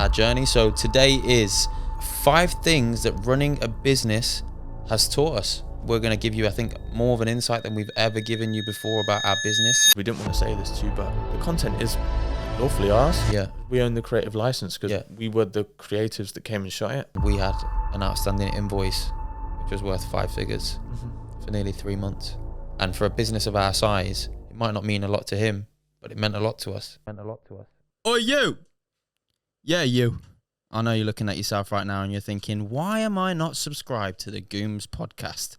our journey. So today is 5 things that running a business has taught us. We're going to give you, I think, more of an insight than we've ever given you before about our business. We didn't want to say this to you, but the content is lawfully ours. Yeah. We own the creative license because we were the creatives that came and shot it. We had an outstanding invoice, which was worth 5 figures for nearly 3 months. And for a business of our size, it might not mean a lot to him, but it meant a lot to us. Oh, you! Yeah, you. I know you're looking at yourself right now and you're thinking, why am I not subscribed to the Gooms Podcast?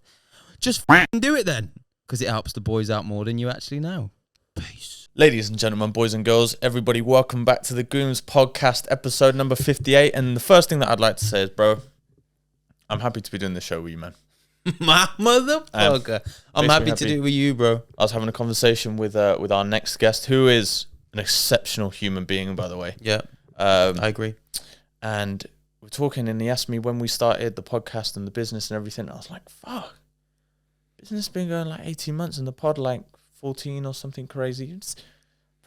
Just do it then, because it helps the boys out more than you actually know. Peace. Ladies and gentlemen, boys and girls, everybody, welcome back to the Gooms Podcast, episode number 58. And the first thing that I'd like to say is, bro, I'm happy to be doing this show with you, man. My motherfucker. I'm happy to do it with you, bro. I was having a conversation with our next guest, who is an exceptional human being, by the way. Yeah, I agree. And we're talking, and he asked me when we started the podcast and the business and everything. I was like, fuck. Business been going like 18 months and the pod like 14 or something crazy. It's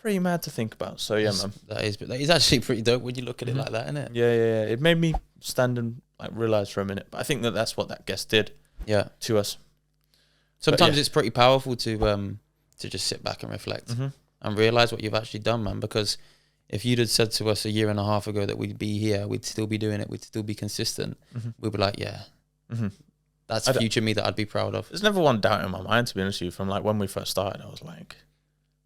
pretty mad to think about. So yeah, man. That is actually pretty dope when you look at it like that, isn't it? Yeah. It made me stand and like realize for a minute. But I think that's what that guest did. Yeah. To us. Sometimes it's pretty powerful to just sit back and reflect and realize what you've actually done, man. Because if you'd have said to us a year and a half ago that we'd be here, we'd still be doing it, we'd still be consistent, we'd be like, yeah. That's future me that I'd be proud of. There's never one doubt in my mind, to be honest with you. From like when we first started, I was like,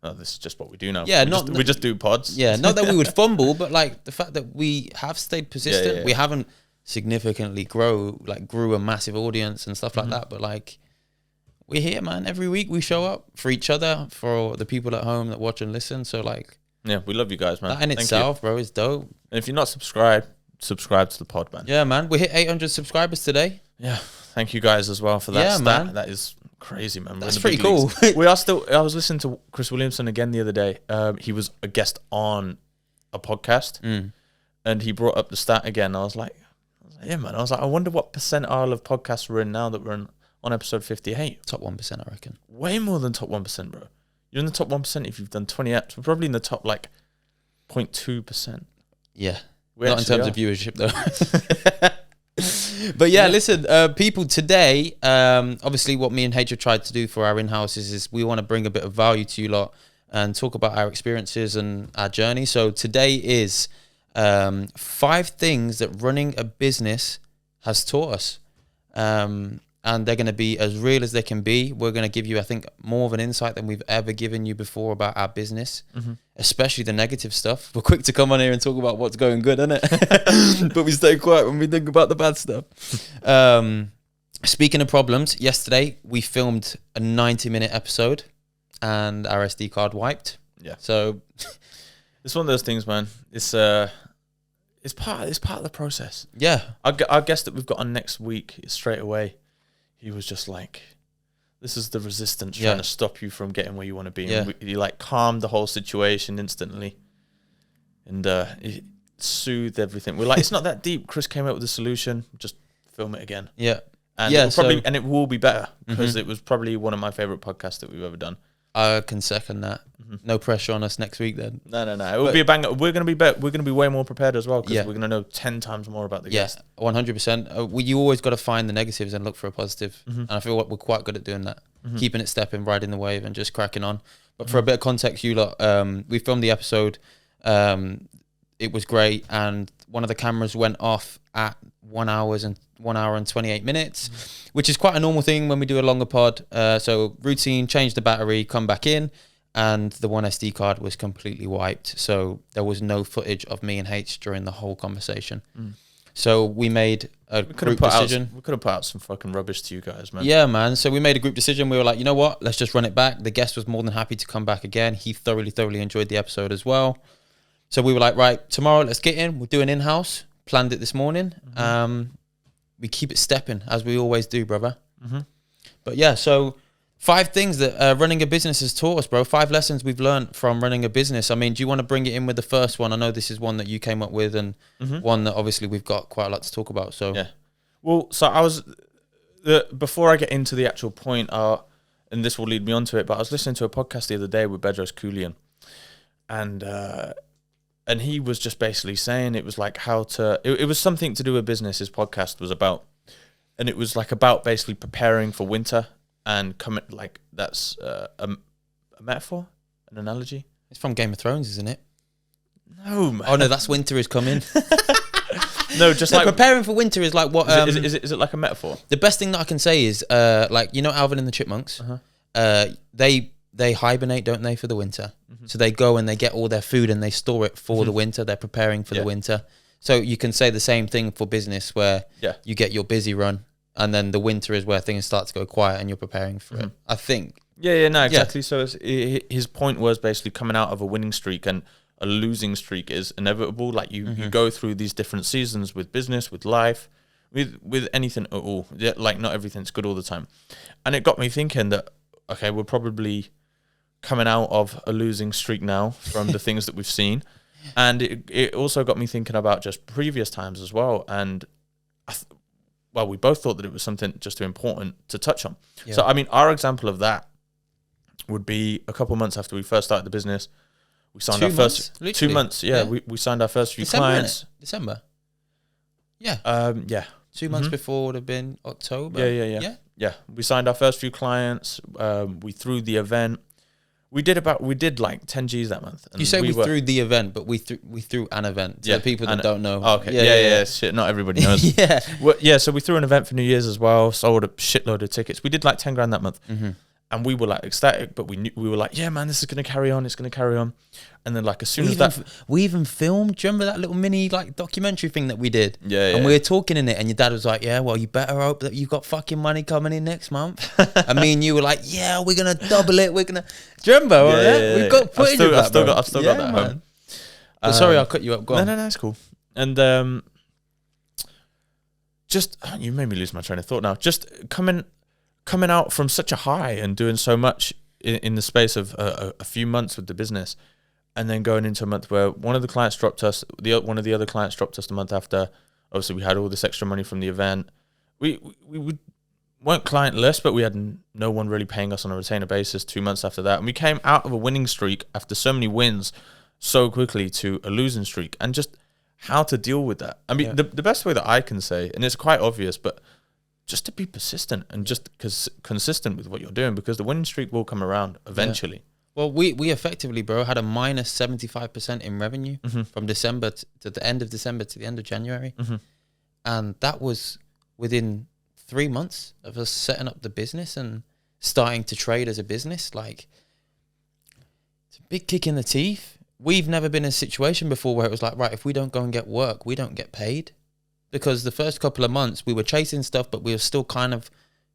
"Oh, this is just what we do now." Yeah, we just do pods. Yeah, not that we would fumble, but like the fact that we have stayed persistent. We haven't significantly grew a massive audience and stuff like that. But like, we're here, man. Every week we show up for each other, for the people at home that watch and listen. So like, yeah, we love you guys, man. That in itself, bro, is dope. And if you're not subscribed, subscribe to the pod, man. Yeah, man. We hit 800 subscribers today. Yeah. Thank you guys as well for that stat. Man. That is crazy, man. That's pretty cool. We are still. I was listening to Chris Williamson again the other day. He was a guest on a podcast, and he brought up the stat again. I was like, yeah, man. I was like, I wonder what percentile of podcasts we're in now that we're on episode 58. Top 1%, I reckon. Way more than top 1%, bro. You're in the top 1% if you've done 20 apps. We're probably in the top like 0.2%. Yeah, not in terms of viewership though. But yeah, listen, people, today, obviously what me and H have tried to do for our in-house is we want to bring a bit of value to you lot and talk about our experiences and our journey. So today is 5 things that running a business has taught us. And they're going to be as real as they can be. We're going to give you, I think, more of an insight than we've ever given you before about our business, especially the negative stuff. We're quick to come on here and talk about what's going good, isn't it? But we stay quiet when we think about the bad stuff. Speaking of problems, yesterday we filmed a 90-minute episode and our SD card wiped. Yeah. So it's one of those things, man. It's part of the process. Yeah. Our guest that we've got on next week, straight away, he was just like, this is the resistance trying to stop you from getting where you want to be. Yeah. And he like calmed the whole situation instantly. And he soothed everything. We're like, it's not that deep. Chris came up with a solution. Just film it again. Yeah. And it will be better because it was probably one of my favorite podcasts that we've ever done. I can second that. No pressure on us next week then. No. It will be a banger. We're gonna be better. We're gonna be way more prepared as well because we're gonna know 10 times more about the guest. 100%. You always got to find the negatives and look for a positive. And I feel like we're quite good at doing that, keeping it stepping, riding the wave, and just cracking on. But for a bit of context, you lot, we filmed the episode. It was great, and one of the cameras went off at 1 hour and 28 minutes, which is quite a normal thing when we do a longer pod. So routine, change the battery, come back in, and the one SD card was completely wiped. So there was no footage of me and H during the whole conversation. So we made a group decision. We could have put out some fucking rubbish to you guys, man. Yeah, man. So we made a group decision. We were like, you know what? Let's just run it back. The guest was more than happy to come back again. He thoroughly enjoyed the episode as well. So we were like, right, tomorrow, let's get in. We're doing in-house. Planned it this morning. We keep it stepping, as we always do, brother. But yeah, so 5 things that running a business has taught us, bro. 5 lessons we've learned from running a business. I mean, do you want to bring it in with the first one? I know this is one that you came up with, and one that obviously we've got quite a lot to talk about. So yeah. Well, so I was before I get into the actual point, and this will lead me on to it. But I was listening to a podcast the other day with Bedros Keuilian, and And he was just basically saying it was like how to, it was something to do with business his podcast was about. And it was like about basically preparing for winter and coming, like that's a metaphor, an analogy. It's from Game of Thrones, isn't it? No, man. Oh no, that's winter is coming. No, just like preparing for winter is like what? Is it like a metaphor? The best thing that I can say is like, you know, Alvin and the Chipmunks. They hibernate, don't they, for the winter? So they go and they get all their food and they store it for the winter. They're preparing for the winter. So you can say the same thing for business, where you get your busy run, and then the winter is where things start to go quiet and you're preparing for it. I think. No, exactly. So his point was basically coming out of a winning streak, and a losing streak is inevitable. Like you go through these different seasons with business, with life, with anything at all. Like not everything's good all the time. And it got me thinking that, okay, we're probably coming out of a losing streak now from the things that we've seen. And it also got me thinking about just previous times as well. And we both thought that it was something just too important to touch on. Yeah. So, I mean, our example of that would be a couple months after we first started the business. We signed our first 2 months. Yeah. We signed our first few clients. December. Yeah. 2 months before would have been October. Yeah. We signed our first few clients. We threw the event. We did like 10 G's that month. And you say we threw the event, but we threw an event. So people that don't know. Oh, okay. Yeah. Shit, not everybody knows. So we threw an event for New Year's as well. Sold a shitload of tickets. We did like 10 grand that month. And we were like ecstatic, but we were like, yeah, man, this is going to carry on. It's going to carry on. And then like as soon as we even filmed, do you remember that little mini like documentary thing that we did? Yeah. And we were talking in it, and your dad was like, yeah, well, you better hope that you've got fucking money coming in next month. And me and you were like, yeah, we're going to double it. Do you remember? Yeah. We've got footage of that, I've still got that home. But sorry, I'll cut you up. Go on. No, it's cool. And just, you made me lose my train of thought now. Just coming out from such a high and doing so much in the space of a few months with the business, and then going into a month where one of the clients dropped us, one of the other clients dropped us the month after. Obviously, we had all this extra money from the event. We weren't clientless, but we had no one really paying us on a retainer basis 2 months after that. And we came out of a winning streak after so many wins so quickly to a losing streak, and just how to deal with that. I mean, the best way that I can say, and it's quite obvious, but just to be persistent and just consistent with what you're doing, because the winning streak will come around eventually. Yeah. Well, we effectively, bro, had a minus 75% in revenue from December to the end of December to the end of January. And that was within 3 months of us setting up the business and starting to trade as a business. Like, it's a big kick in the teeth. We've never been in a situation before where it was like, right, if we don't go and get work, we don't get paid. Because the first couple of months we were chasing stuff, but we were still kind of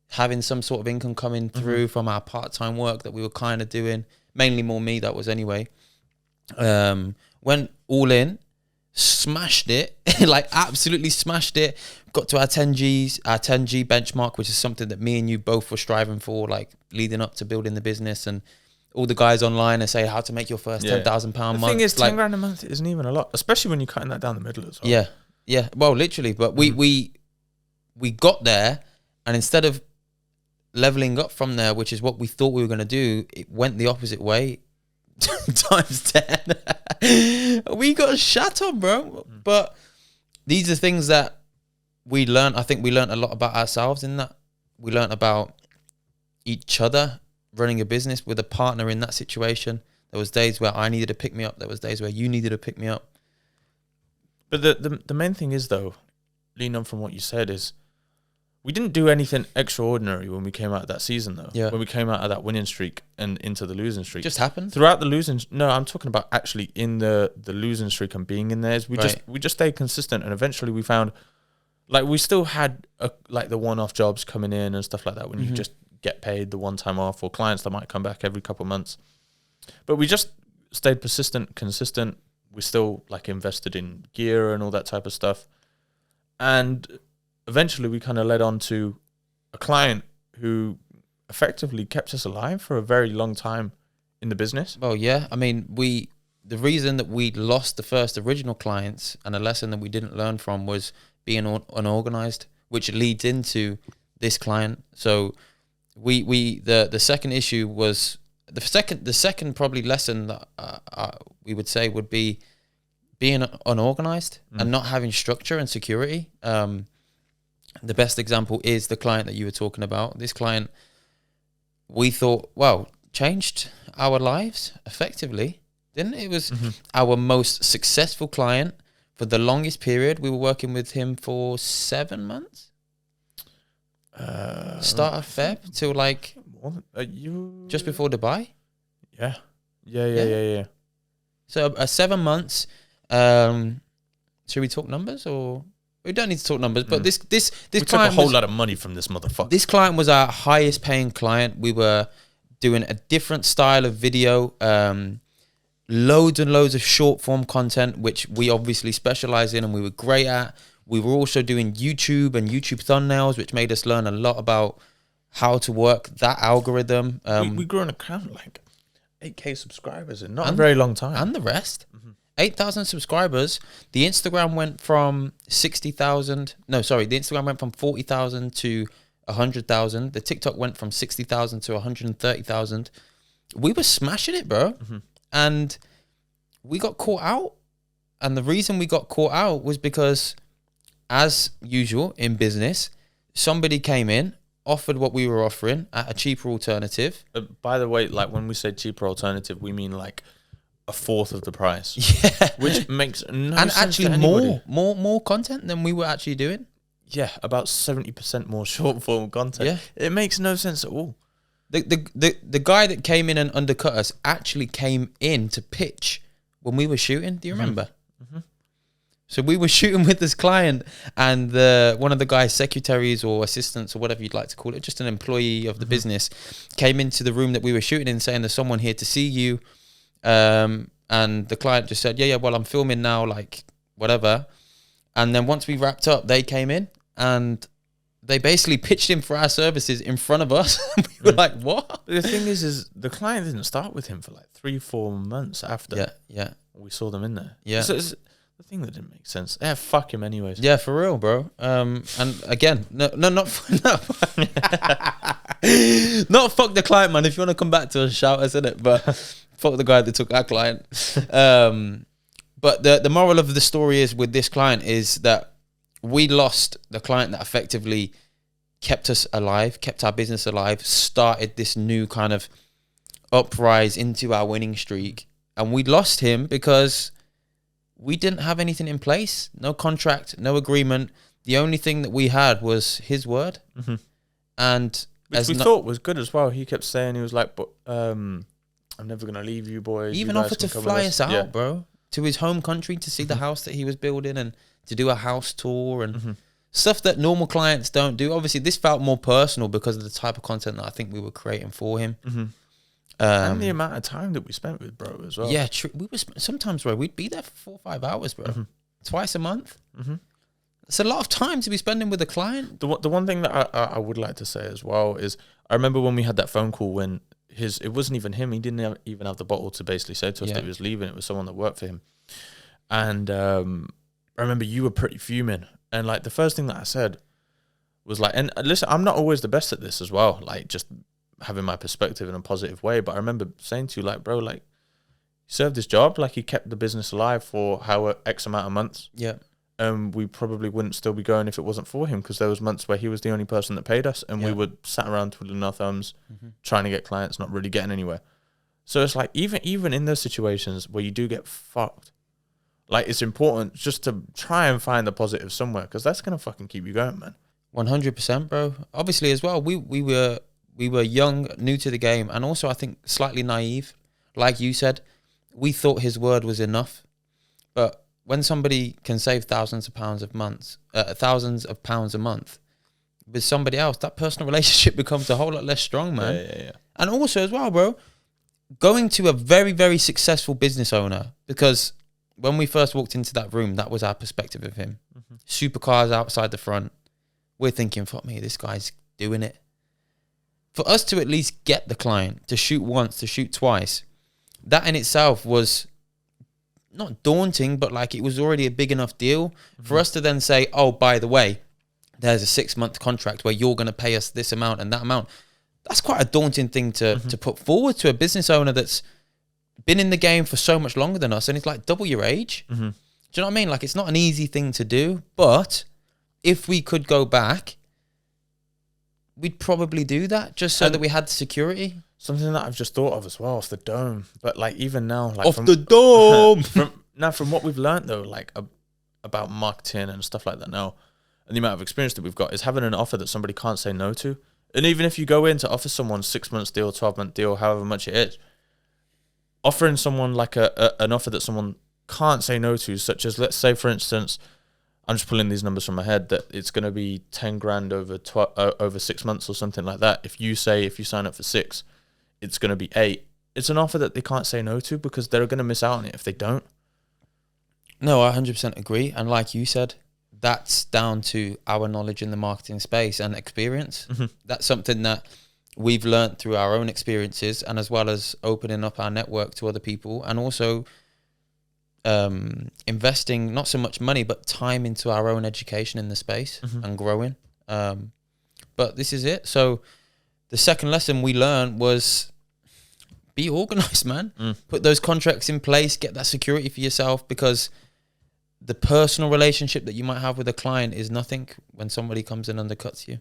having some sort of income coming through from our part-time work that we were kind of doing. Mainly more me, that was anyway. Went all in, smashed it, like absolutely smashed it. Got to our 10G benchmark, which is something that me and you both were striving for, like leading up to building the business. And all the guys online and say how to make your first £10,000 month. The thing is, 10 grand a month isn't even a lot, especially when you're cutting that down the middle as well. Yeah. Well, literally, but we got there, and instead of leveling up from there, which is what we thought we were going to do, it went the opposite way times 10. We got shat on, bro. But these are things that we learned. I think we learned a lot about ourselves in that. We learned about each other, running a business with a partner in that situation. There was days where I needed to pick me up. There was days where you needed to pick me up. But the main thing is, though, lean on from what you said, is we didn't do anything extraordinary when we came out of that season, though. Yeah. When we came out of that winning streak and into the losing streak. Just happened? Throughout the losing... No, I'm talking about actually in the losing streak and being in there. We just stayed consistent, and eventually we found... Like, we still had, like, the one-off jobs coming in and stuff like that when you just get paid the one time off, or clients that might come back every couple of months. But we just stayed persistent, consistent. We still, like, invested in gear and all that type of stuff. And eventually we kind of led on to a client who effectively kept us alive for a very long time in the business. Well, yeah. I mean, the reason that we lost the first original clients, and a lesson that we didn't learn from, was being unorganized, which leads into this client. So the second issue was the second probably lesson that we would say would be being unorganized and not having structure and security. The best example is the client that you were talking about. This client, we thought, well, changed our lives effectively, didn't it? It was our most successful client for the longest period. We were working with him for 7 months. Start of Feb till like just before Dubai. Yeah. So 7 months. Should we talk numbers, or we don't need to talk numbers? But this we client took a whole lot of money from this motherfucker. This client was our highest paying client. We were doing a different style of video, loads and loads of short form content, which we obviously specialize in and we were great at. We were also doing YouTube and YouTube thumbnails, which made us learn a lot about how to work that algorithm. We grew an account like 8K subscribers in not a very long time. And the rest. 8,000 subscribers. The Instagram went from 60,000. No, sorry. The Instagram went from 40,000 to 100,000. The TikTok went from 60,000 to 130,000. We were smashing it, bro. And we got caught out. And the reason we got caught out was because, as usual in business, somebody came in, offered what we were offering at a cheaper alternative. By the way, like when we say cheaper alternative, we mean like a fourth of the price. Yeah. Which makes no and sense actually to anybody. more content than we were actually doing. Yeah, about 70% more short form content. Yeah. It makes no sense at all. The guy that came in and undercut us actually came in to pitch when we were shooting. Do you remember? So we were shooting with this client, and one of the guy's secretaries or assistants or whatever you'd like to call it, just an employee of the business, came into the room that we were shooting in saying, there's someone here to see you. And the client just said, yeah, well, I'm filming now, like whatever. And then once we wrapped up, they came in and they basically pitched him for our services in front of us. We were like, what? The thing is the client didn't start with him for like 3-4 months after. Yeah. We saw them in there. Yeah. So it's the thing that didn't make sense. Yeah, fuck him anyways. Yeah, for real, bro. And again, not not fuck the client, man. If you want to come back to us, shout us in it. But fuck the guy that took our client. But the moral of the story is with this client is that we lost the client that effectively kept us alive, kept our business alive, started this new kind of uprise into our winning streak. And we lost him because we didn't have anything in place. No contract, no agreement. The only thing that we had was his word. And which we thought was good as well. He kept saying, he was like, but I'm never going to leave you boys. Even offered to fly us out, bro, to his home country to see the house that he was building and to do a house tour and stuff that normal clients don't do. Obviously, this felt more personal because of the type of content that I think we were creating for him. And the amount of time that we spent with bro as well. Yeah, we were sometimes, bro, we'd be there for 4 or 5 hours, bro. Twice a month. It's a lot of time to be spending with a client. The one thing that I would like to say as well is I remember when we had that phone call when it wasn't even him. He didn't even have the bottle to basically say to us that he was leaving. It was someone that worked for him. And I remember you were pretty fuming. And like the first thing that I said was like, and listen, I'm not always the best at this as well. Like just having my perspective in a positive way. But I remember saying to you like, bro, like he served his job. Like he kept the business alive for X amount of months. Yeah. We probably wouldn't still be going if it wasn't for him, because there was months where he was the only person that paid us, and we were sat around twiddling our thumbs, trying to get clients, not really getting anywhere. So it's like even in those situations where you do get fucked, like it's important just to try and find the positive somewhere, because that's gonna fucking keep you going, man. 100%, bro. Obviously, as well, we were young, new to the game, and also I think slightly naive. Like you said, we thought his word was enough, but when somebody can save thousands of pounds a month with somebody else, that personal relationship becomes a whole lot less strong, man. Yeah. And also as well, bro, going to a very, very successful business owner, because when we first walked into that room, that was our perspective of him. Supercars outside the front. We're thinking, fuck me, this guy's doing it. For us to at least get the client, to shoot once, to shoot twice, that in itself was not daunting, but like it was already a big enough deal for us to then say, oh, by the way, there's a 6-month contract where you're going to pay us this amount and that amount. That's quite a daunting thing to put forward to a business owner that's been in the game for so much longer than us, and it's like double your age. Do you know what I mean? Like, it's not an easy thing to do, but if we could go back, we'd probably do that just so that we had security. Something that I've just thought of as well, off the dome. But like even now, like Off the dome. from what we've learned though, like about marketing and stuff like that now, and the amount of experience that we've got, is having an offer that somebody can't say no to. And even if you go in to offer someone 6 months deal, 12-month deal, however much it is, offering someone like an offer that someone can't say no to, such as, let's say for instance, I'm just pulling these numbers from my head, that it's going to be 10 grand over 6 months or something like that. If you sign up for 6, it's going to be 8. It's an offer that they can't say no to, because they're going to miss out on it if they don't. No, I 100% agree. And like you said, that's down to our knowledge in the marketing space and experience. Mm-hmm. That's something that we've learned through our own experiences, and as well as opening up our network to other people, and also investing not so much money but time into our own education in the space and growing. But this is it. So the second lesson we learned was be organized, man. Put those contracts in place, get that security for yourself, because the personal relationship that you might have with a client is nothing when somebody comes and undercuts you.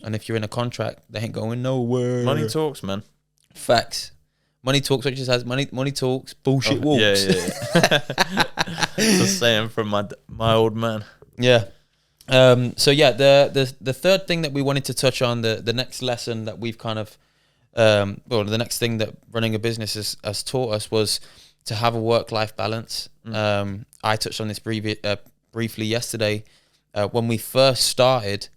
And if you're in a contract, they ain't going nowhere. Money talks, man. Facts. Money talks, which just has money talks, bullshit walks. Yeah. It's a saying from my old man. Yeah. So yeah, the third thing that we wanted to touch on, the next lesson that we've kind of, the next thing that running a business has taught us, was to have a work-life balance. I touched on this briefly yesterday. When we first started,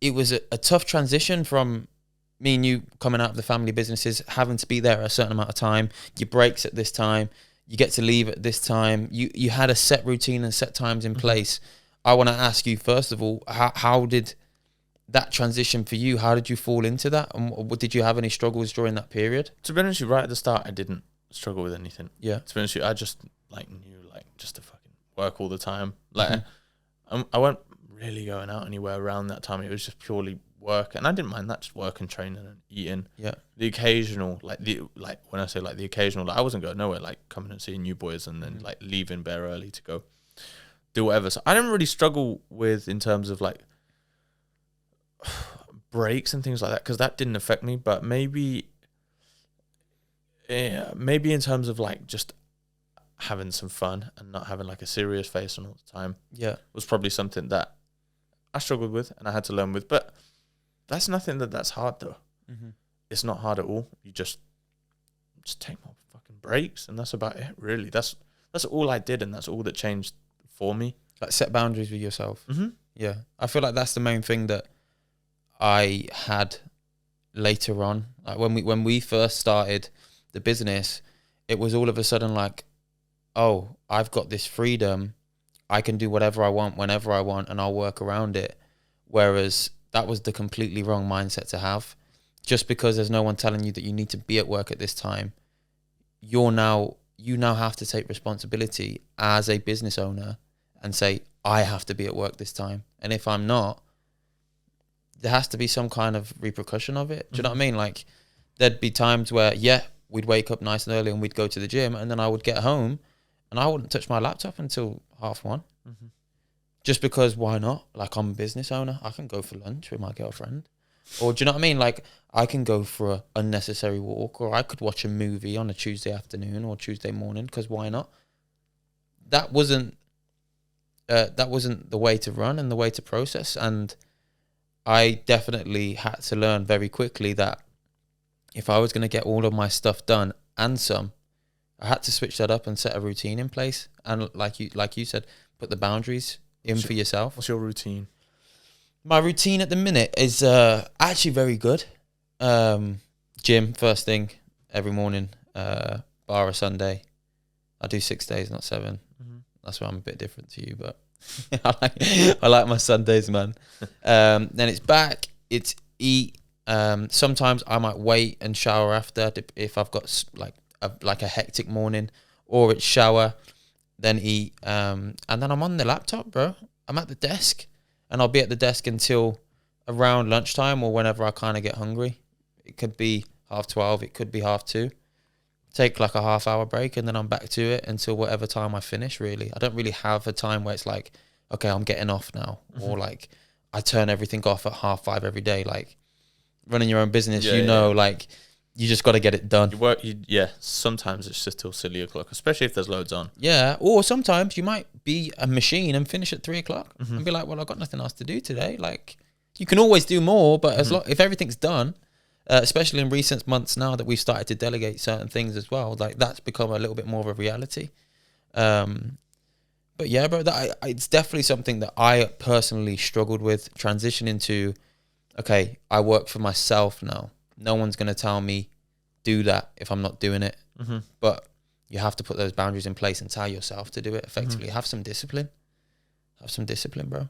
it was a tough transition from me and you coming out of the family businesses, having to be there a certain amount of time, your breaks at this time, you get to leave at this time. You had a set routine and set times in place. I want to ask you, first of all, how did that transition for you? How did you fall into that? And did you have any struggles during that period? To be honest with you, right at the start, I didn't struggle with anything. Yeah. To be honest with you, I just knew just to fucking work all the time. I wasn't really going out anywhere around that time. It was just purely work, and I didn't mind that, just work and training and eating. Yeah. The occasional, when I say the occasional, I wasn't going nowhere, coming and seeing you boys and then leaving bare early to go do whatever. So I didn't really struggle with in terms of breaks and things like that, because that didn't affect me. But maybe in terms of just having some fun and not having a serious face on all the time, was probably something that I struggled with and I had to learn with. But that's nothing that's hard though. It's not hard at all. You just take more fucking breaks, and that's about it, really. That's all I did, and that's all that changed for me. Set boundaries with yourself. Yeah, I feel like that's the main thing that I had later on. When we first started the business, it was all of a sudden oh, I've got this freedom. I can do whatever I want, whenever I want, and I'll work around it. Whereas that was the completely wrong mindset to have. Just because there's no one telling you that you need to be at work at this time, you now have to take responsibility as a business owner and say, I have to be at work this time. And if I'm not, there has to be some kind of repercussion of it. Do you know what I mean? There'd be times where, we'd wake up nice and early and we'd go to the gym, and then I would get home and I wouldn't touch my laptop until 1:30. Just because, why not? I'm a business owner. I can go for lunch with my girlfriend. Or do you know what I mean? I can go for an unnecessary walk, or I could watch a movie on a Tuesday afternoon or Tuesday morning, because why not? That wasn't the way to run and the way to process. And I definitely had to learn very quickly that if I was going to get all of my stuff done and some, I had to switch that up and set a routine in place. And like you said, put the boundaries in for yourself. What's your routine? My routine at the minute is actually very good. Gym first thing every morning, bar a Sunday. I do 6 days, not 7. That's why I'm a bit different to you, but I like my Sundays, man. Then it's back. It's eat. Sometimes I might wait and shower after if I've got a hectic morning, or it's shower, then eat, and then I'm on the laptop, bro. I'm at the desk, and I'll be at the desk until around lunchtime or whenever I kind of get hungry. It could be 12:30, it could be 2:30, take like a half-hour break, and then I'm back to it until whatever time I finish, really. I don't really have a time where it's like, okay, I'm getting off now. Or like I turn everything off at 5:30 every day. Like running your own business, like you just got to get it done. Sometimes it's just till silly o'clock, especially if there's loads on. Yeah, or sometimes you might be a machine and finish at 3:00 and be like, well, I've got nothing else to do today. Like, you can always do more, but as long if everything's done, especially in recent months now that we've started to delegate certain things as well, like that's become a little bit more of a reality. But yeah, bro, it's definitely something that I personally struggled with, transitioning to, okay, I work for myself now. No one's going to tell me do that if I'm not doing it. But you have to put those boundaries in place and tell yourself to do it effectively. Have some discipline. Have some discipline, bro.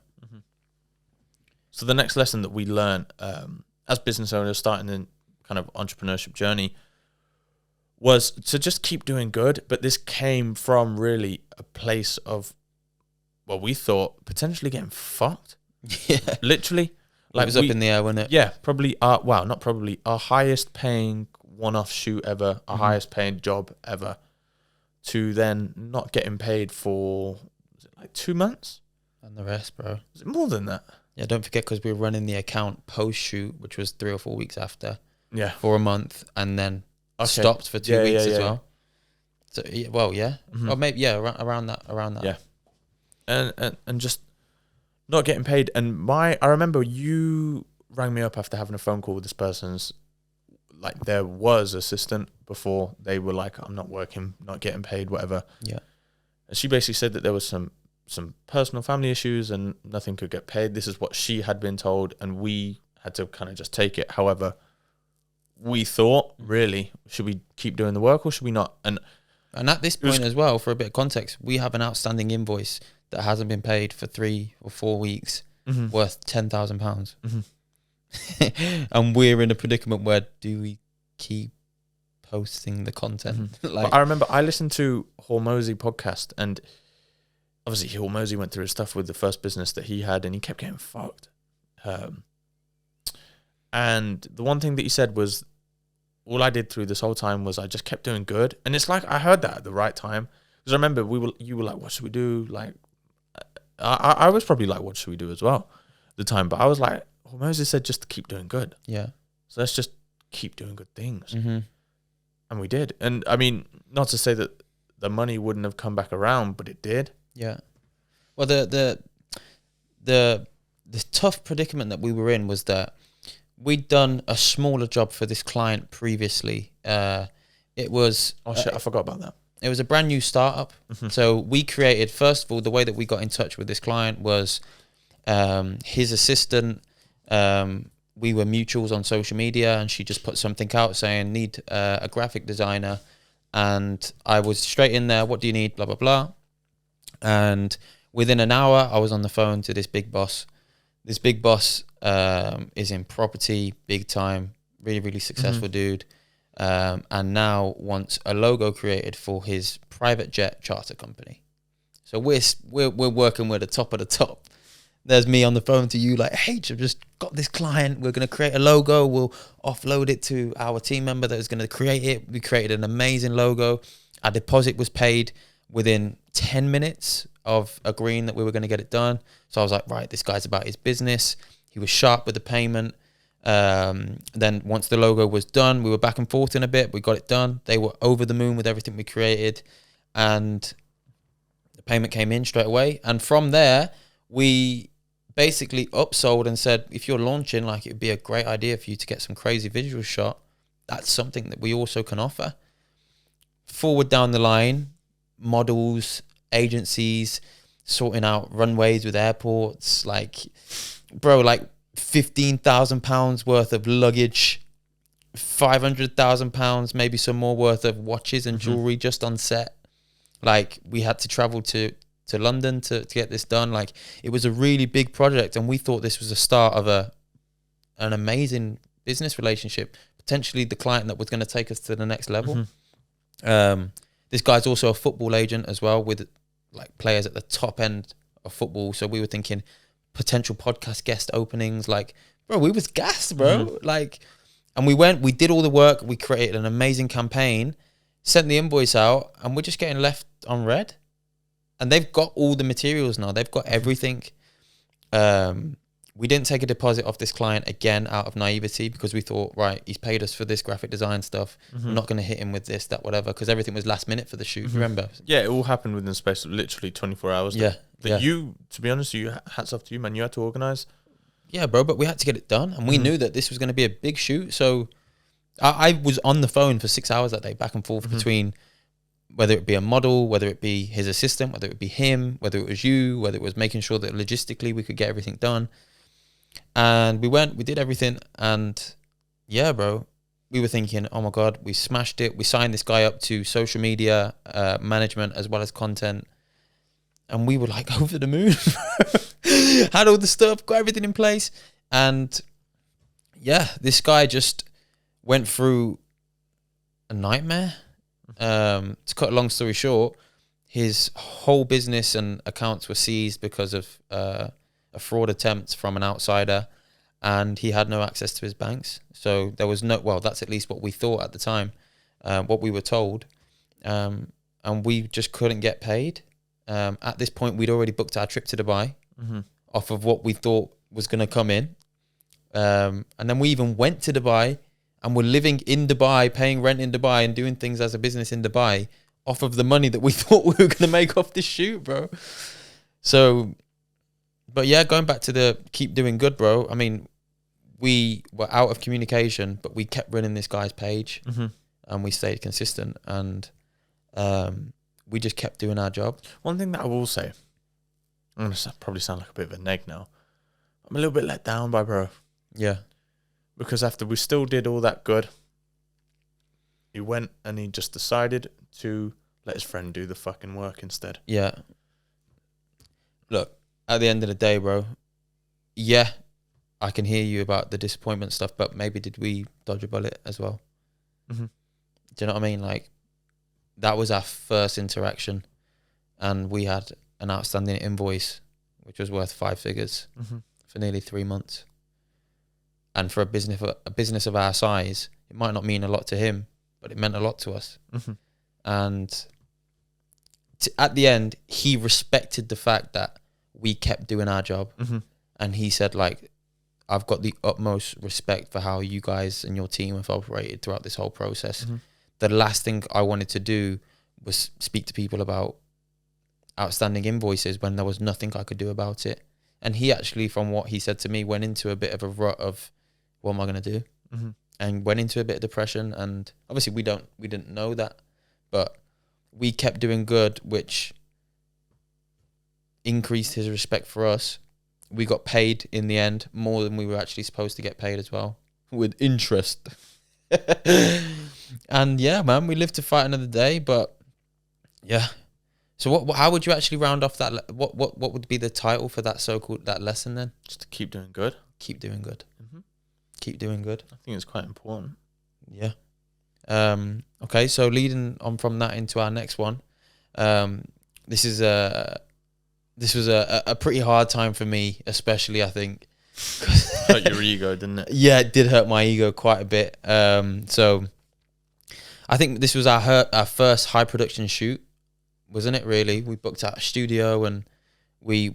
So the next lesson that we learned as business owners starting the kind of entrepreneurship journey was to just keep doing good. But this came from really a place of, well, we thought potentially getting fucked. Yeah. Literally. Like, it was up in the air, wasn't it? Yeah, probably. Not probably. Our highest paying one-off shoot ever, our highest paying job ever, to then not getting paid for, was it like 2 months? And the rest, bro. Was it more than that? Yeah, don't forget, because we were running the account post-shoot, which was 3 or 4 weeks after. Yeah. For a month, and then stopped for 2 weeks as well. So, Well, maybe, around that. Yeah. And just not getting paid. And I remember you rang me up after having a phone call with this person's, like, there was assistant before. They were like, I'm not working, not getting paid, whatever. Yeah. And she basically said that there was some personal family issues and nothing could get paid. This is what she had been told, and we had to kind of just take it. However, we thought, really, should we keep doing the work or should we not? And at this point as well, for a bit of context, we have an outstanding invoice that hasn't been paid for 3 or 4 weeks, worth £10,000. And we're in a predicament where, do we keep posting the content? But I remember I listened to Hormozy podcast, and obviously Hormozy went through his stuff with the first business that he had, and he kept getting fucked. And the one thing that he said was, all I did through this whole time was I just kept doing good. And it's like I heard that at the right time. Because I remember you were like, what should we do? Like, I was probably like, what should we do as well at the time? But I was like, well, Moses said just to keep doing good. Yeah. So let's just keep doing good things. And we did. And I mean, not to say that the money wouldn't have come back around, but it did. Yeah. Well, the tough predicament that we were in was that we'd done a smaller job for this client previously. It was... Oh, shit, I forgot about that. It was a brand new startup. So we created, first of all, the way that we got in touch with this client was his assistant. We were mutuals on social media, and she just put something out saying, need a graphic designer. And I was straight in there, what do you need, blah, blah, blah. And within an hour, I was on the phone to this big boss. This big boss is in property, big time, really, really successful dude. And now wants a logo created for his private jet charter company. So we're working with the top of the top. There's me on the phone to you like, hey, I've just got this client. We're going to create a logo. We'll offload it to our team member that is going to create it. We created an amazing logo. Our deposit was paid within 10 minutes of agreeing that we were going to get it done. So I was like, right, this guy's about his business. He was sharp with the payment. Then once the logo was done, we were back and forth in a bit. We got it done. They were over the moon with everything we created, and the payment came in straight away. And from there, we basically upsold and said, if you're launching, like, it'd be a great idea for you to get some crazy visual shot. That's something that we also can offer. Forward down the line, models, agencies, sorting out runways with airports, like, bro, like, £15,000 worth of luggage, £500,000, maybe some more worth of watches and jewelry just on set. Like, we had to travel to London to get this done. Like, it was a really big project, and we thought this was the start of an amazing business relationship, potentially the client that was going to take us to the next level. This guy's also a football agent as well, with like players at the top end of football. So we were thinking potential podcast guest openings. Like, bro, we was gassed, bro. Like, and we did all the work. We created an amazing campaign. sent the invoice out, and we're just getting left on red. And they've got all the materials now. They've got everything. We didn't take a deposit off this client again out of naivety, because we thought, right, he's paid us for this graphic design stuff. We're not going to hit him with this, that, whatever, because everything was last minute for the shoot. Remember? Yeah, it all happened within the space of literally 24 hours. You, to be honest, hats off to you, man. You had to organise. Yeah, bro, but we had to get it done, and we knew that this was going to be a big shoot. So I was on the phone for 6 hours that day, back and forth between whether it be a model, whether it be his assistant, whether it be him, whether it was you, whether it was making sure that logistically we could get everything done. And we did everything, and yeah, bro, we were thinking, oh my God, we smashed it. We signed this guy up to social media management as well as content, and we were like over the moon. Had all the stuff, got everything in place, and yeah, this guy just went through a nightmare. To cut a long story short, his whole business and accounts were seized because of a fraud attempt from an outsider, and he had no access to his banks. So there was that's at least what we thought at the time, what we were told, and we just couldn't get paid. At this point, we'd already booked our trip to Dubai off of what we thought was going to come in, and then we even went to Dubai and were living in Dubai, paying rent in Dubai, and doing things as a business in Dubai off of the money that we thought we were going to make off this shoot, bro. So, but yeah, going back to the keep doing good, bro. I mean, we were out of communication, but we kept running this guy's page, and we stayed consistent, and we just kept doing our job. One thing that I will say, I'm going to probably sound like a bit of a neg now. I'm a little bit let down by bro. Yeah. Because after we still did all that good, he went and he just decided to let his friend do the fucking work instead. Yeah. Look, at the end of the day, bro, yeah, I can hear you about the disappointment stuff, but maybe did we dodge a bullet as well? Do you know what I mean? Like, that was our first interaction, and we had an outstanding invoice, which was worth 5 figures for nearly 3 months. And for a business of our size, it might not mean a lot to him, but it meant a lot to us. And at the end, he respected the fact that we kept doing our job. And he said, like, I've got the utmost respect for how you guys and your team have operated throughout this whole process. The last thing I wanted to do was speak to people about outstanding invoices when there was nothing I could do about it. And he actually, from what he said to me, went into a bit of a rut of, what am I going to do? And went into a bit of depression. And obviously we didn't know that, but we kept doing good, which increased his respect for us. We got paid in the end more than we were actually supposed to get paid as well, with interest. And yeah, man, we live to fight another day. But yeah, so how would you actually round off that? What would be the title for that that lesson then? Just to keep doing good. Keep doing good. Keep doing good. I think it's quite important. Yeah. Okay, so leading on from that into our next one, this was a pretty hard time for me, especially, I think. Hurt your ego, didn't it? Yeah, it did hurt my ego quite a bit. So I think this was our first high production shoot, wasn't it? Really, we booked out a studio, and we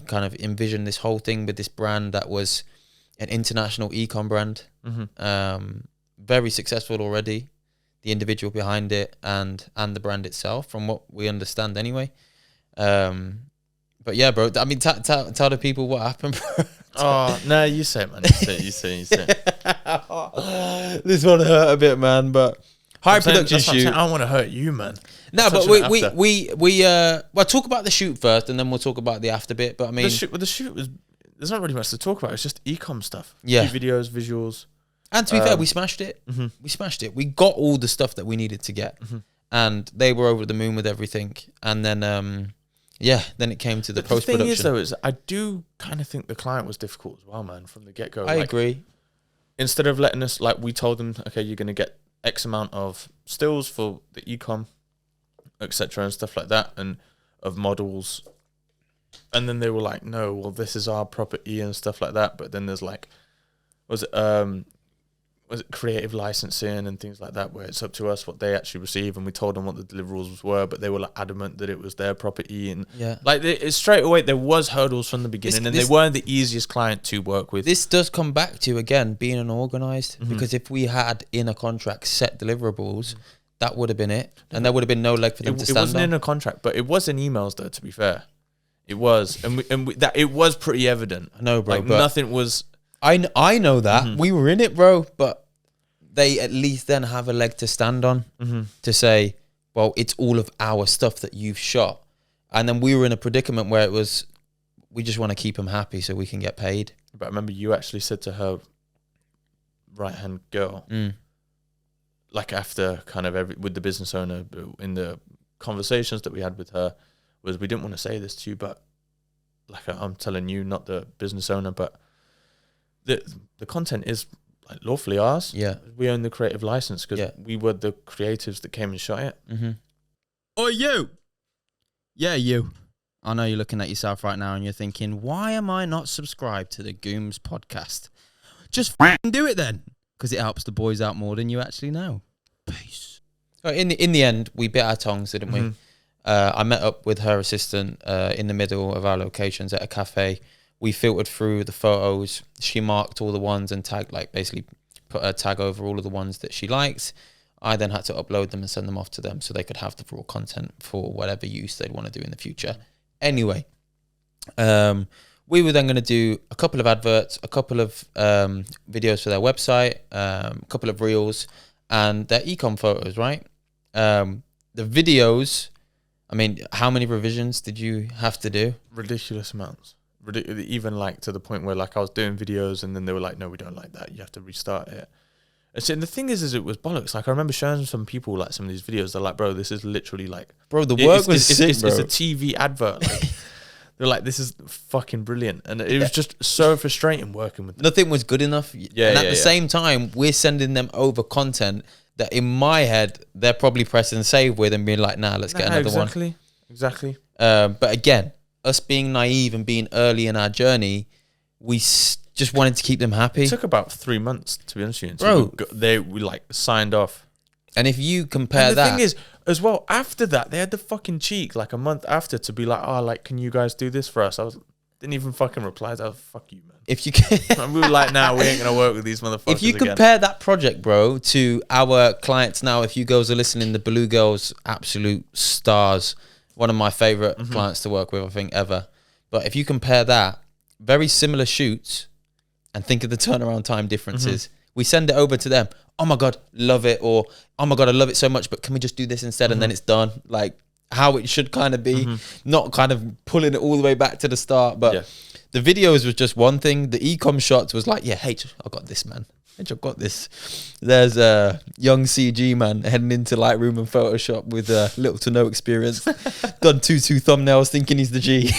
kind of envisioned this whole thing with this brand that was an international e-com brand, very successful already, the individual behind it and the brand itself, from what we understand anyway. But yeah, bro, I mean, tell the people what happened, bro. Oh, no, you say it, man. You say it. This one hurt a bit, man, but high production shoot. I don't want to hurt you, man. No, but we'll talk about the shoot first, and then we'll talk about the after bit. But I mean, the shoot was, there's not really much to talk about. It's just e-com stuff. Yeah. Videos, visuals. And to be fair, we smashed it. We smashed it. We got all the stuff that we needed to get. And they were over the moon with everything. And then, then it came to the post-production. The thing is, though, is I do kind of think the client was difficult as well, man, from the get-go. I agree. Instead of letting us, like, we told them, okay, you're going to get X amount of stills for the e-com, etc. and stuff like that, and of models. And then they were like, no, well, this is our property and stuff like that. But then there's like, was it creative licensing and things like that, where it's up to us what they actually receive, and we told them what the deliverables were, but they were like adamant that it was their property, and like it's straight away there was hurdles from the beginning, and they weren't the easiest client to work with. This does come back to again being unorganized, because if we had in a contract set deliverables, that would have been it, and there would have been no leg for them to stand on. It wasn't in a contract, but it was in emails though. To be fair, it was, and that it was pretty evident. I know, bro. Like nothing was. I know that we were in it, bro, but they at least then have a leg to stand on to say, well, it's all of our stuff that you've shot. And then we were in a predicament where it was, we just want to keep them happy so we can get paid. But I remember you actually said to her right-hand girl, like after kind of with the business owner, in the conversations that we had with her, was we didn't want to say this to you, but like I'm telling you, not the business owner, but the content is like lawfully ours. Yeah, we own the creative license because we were the creatives that came and shot it. Oh, you. Yeah, you. I know you're looking at yourself right now and you're thinking, why am I not subscribed to the Gooms Podcast? Just do it then, because it helps the boys out more than you actually know. Peace. In the end, we bit our tongues, didn't we? I met up with her assistant in the middle of our locations at a cafe. We filtered through the photos. She marked all the ones and tagged, like basically put a tag over all of the ones that she likes. I then had to upload them and send them off to them so they could have the raw content for whatever use they'd want to do in the future. Anyway, we were then going to do a couple of adverts, a couple of videos for their website, a couple of reels, and their ecom photos, right? The videos, I mean, how many revisions did you have to do? Ridiculous amounts. Even like to the point where like I was doing videos and then they were like, no, we don't like that, you have to restart it. And the thing is it was bollocks. Like I remember showing some people like some of these videos, they're like, bro, this is literally like, bro, the work was sick, bro. It's a TV advert. Like, they're like, this is fucking brilliant. And it was just so frustrating working with them. Nothing was good enough. And at the same time, we're sending them over content that in my head, they're probably pressing save with and being like, nah, let's get another one. Exactly. But again, us being naive and being early in our journey, we just wanted to keep them happy. It took about 3 months, to be honest with you. Bro, we like signed off. And if you compare the thing is, as well, after that, they had the fucking cheek, like a month after, to be like, oh, like, can you guys do this for us? Didn't even fucking reply. I was fuck you, man. If you can, and we were like, nah, we ain't gonna work with these motherfuckers. If you compare that project, bro, to our clients now, if you girls are listening, the Blue Girls, absolute stars. One of my favorite clients to work with, I think, ever. But if you compare that, very similar shoots, and think of the turnaround time differences. We send it over to them. Oh my God, love it. Or, oh my God, I love it so much, but can we just do this instead? And then it's done. Like how it should kind of be, not kind of pulling it all the way back to the start. But the videos was just one thing. The ecom shots was like, yeah, H, I got this, man. H, I got this. There's a young CG man heading into Lightroom and Photoshop with little to no experience. Done two thumbnails thinking he's the G.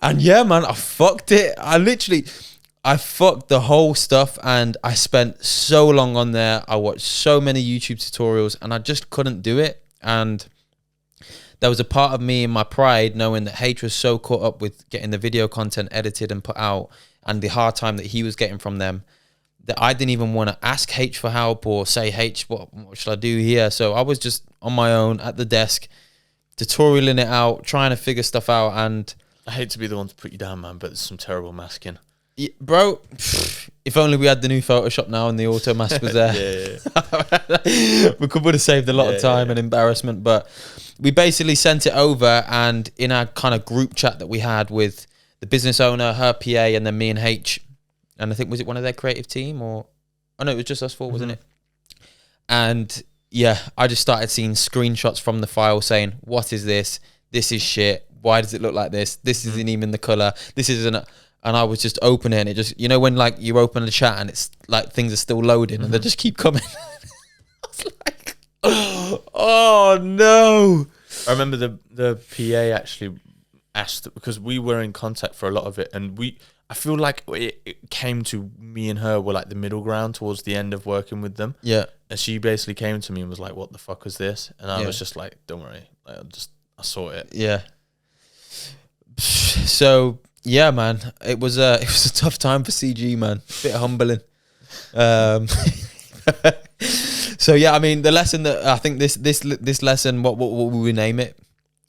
And yeah, man, I fucked it. I fucked the whole stuff and I spent so long on there. I watched so many YouTube tutorials and I just couldn't do it. And there was a part of me in my pride knowing that H was so caught up with getting the video content edited and put out and the hard time that he was getting from them that I didn't even want to ask H for help or say, H, what should I do here? So I was just on my own at the desk, tutorialing it out, trying to figure stuff out. And I hate to be the one to put you down, man, but there's some terrible masking. Yeah, bro, if only we had the new Photoshop now and the auto mask was there. We would have saved a lot of time and embarrassment. But we basically sent it over, and in our kind of group chat that we had with the business owner, her PA, and then me and H, and I think, was it one of their creative team or, oh no, it was just us four, wasn't it? And yeah, I just started seeing screenshots from the file saying, what is this? This is shit. Why does it look like this? This isn't even the color. This isn't. And I was just opening it. It just, you know, when like you open the chat and it's like things are still loading and they just keep coming. I was like, oh no. I remember the PA actually asked, because we were in contact for a lot of it, and I feel like it came to me and her were like the middle ground towards the end of working with them. Yeah. And she basically came to me and was like, what the fuck is this? And I was just like, don't worry. Like, I saw it. Yeah. So yeah, man, it was a tough time for CG, man. A bit humbling. So yeah, I mean, the lesson that I think this lesson, what will we name it?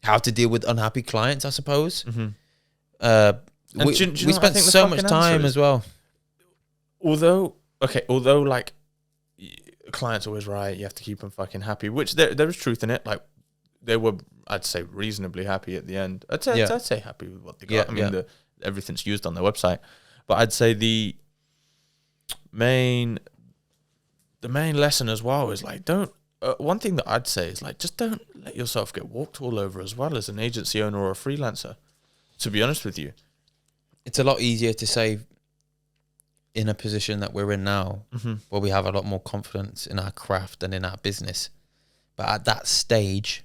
How to deal with unhappy clients, I suppose. Mm-hmm. We spent so much time as well. Although like clients always right, you have to keep them fucking happy, which there is truth in it. Like they were, I'd say, reasonably happy at the end. I'd say happy with what they got. I mean, everything's used on their website, but I'd say the main lesson as well is like, don't. One thing that I'd say is like, just don't let yourself get walked all over as well as an agency owner or a freelancer. To be honest with you, it's a lot easier to say in a position that we're in now, where we have a lot more confidence in our craft and in our business. But at that stage,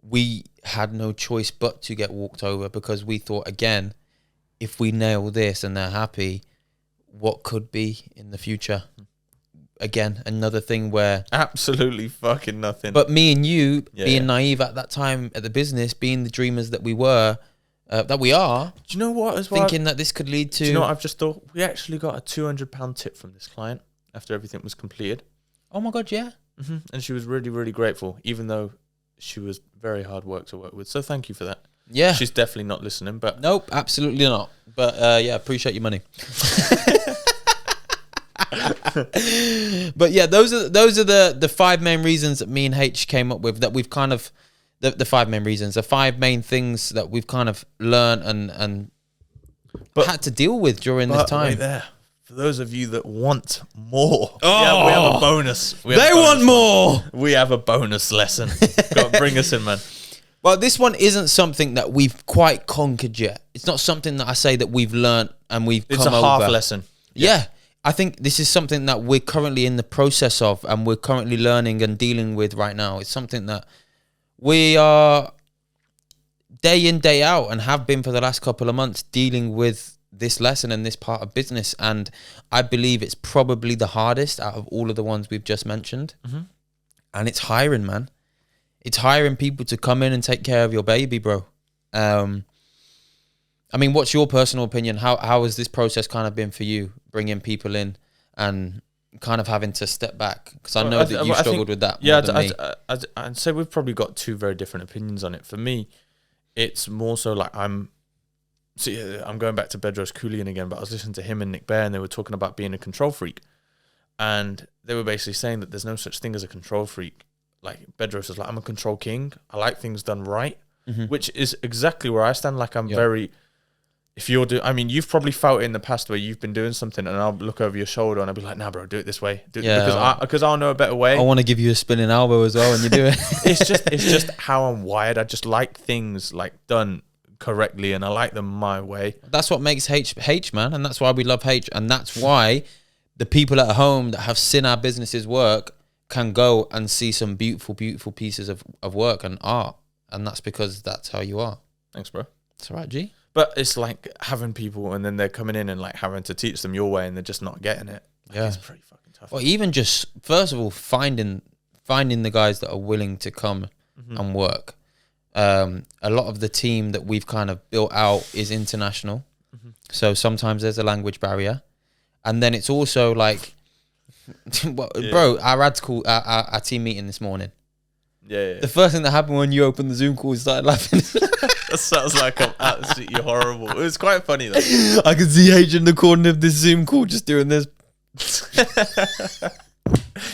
we had no choice but to get walked over, because we thought, again, if we nail this and they're happy, what could be in the future? Again, another thing where absolutely fucking nothing. But me and you, being naive at that time at the business, being the dreamers that we were, that we are. Do you know what as well? Thinking that this could lead to... Do you know what I've just thought? We actually got a £200 tip from this client after everything was completed. Oh my God, yeah. Mm-hmm. And she was really, really grateful, even though she was very hard work to work with. So thank you for that. Yeah. She's definitely not listening, but... Nope, absolutely not. But yeah, appreciate your money. But yeah, those are the 5 main reasons that me and H came up with, that we've kind of... The 5 main reasons, the 5 main things that we've kind of learned and had to deal with during this time. Wait there. For those of you that want more, we have a bonus. They want more. We have a bonus lesson. Go on, bring us in, man. Well, this one isn't something that we've quite conquered yet. It's not something that I say that we've learned and we've come over. It's a half lesson. Yeah. I think this is something that we're currently in the process of, and we're currently learning and dealing with right now. It's something that we are day in, day out, and have been for the last couple of months, dealing with this lesson and this part of business. And I believe it's probably the hardest out of all of the ones we've just mentioned. Mm-hmm. And it's hiring, man. It's hiring people to come in and take care of your baby, bro. I mean, what's your personal opinion? How has this process kind of been for you, bringing people in and kind of having to step back? Because I know that you struggled with that more than me. I'd say we've probably got 2 very different opinions on it. For me, it's more so like I'm going back to Bedros Keuilian again, but I was listening to him and Nick Bear, and they were talking about being a control freak. And they were basically saying that there's no such thing as a control freak. Like Bedros is like, I'm a control king. I like things done right, which is exactly where I stand. Like I'm very... If you're you've probably felt it in the past where you've been doing something and I'll look over your shoulder and I'll be like, nah, bro, do it this way. Because I'll know a better way. I want to give you a spinning elbow as well when you do it. It's just how I'm wired. I just like things like done correctly, and I like them my way. That's what makes H, man. And that's why we love H. And that's why the people at home that have seen our businesses work can go and see some beautiful, beautiful pieces of work and art. And that's because that's how you are. Thanks, bro. It's all right, G. But it's like having people and then they're coming in and like having to teach them your way and they're just not getting it. Like, it's pretty fucking tough. Or even just, first of all, finding the guys that are willing to come and work. A lot of the team that we've kind of built out is international. So sometimes there's a language barrier. And then it's also like, bro, our ads call our team meeting this morning. Yeah. The first thing that happened when you opened the Zoom call, we started laughing. That sounds like I'm absolutely horrible. It was quite funny though. I could see H in the corner of this Zoom call just doing this. It's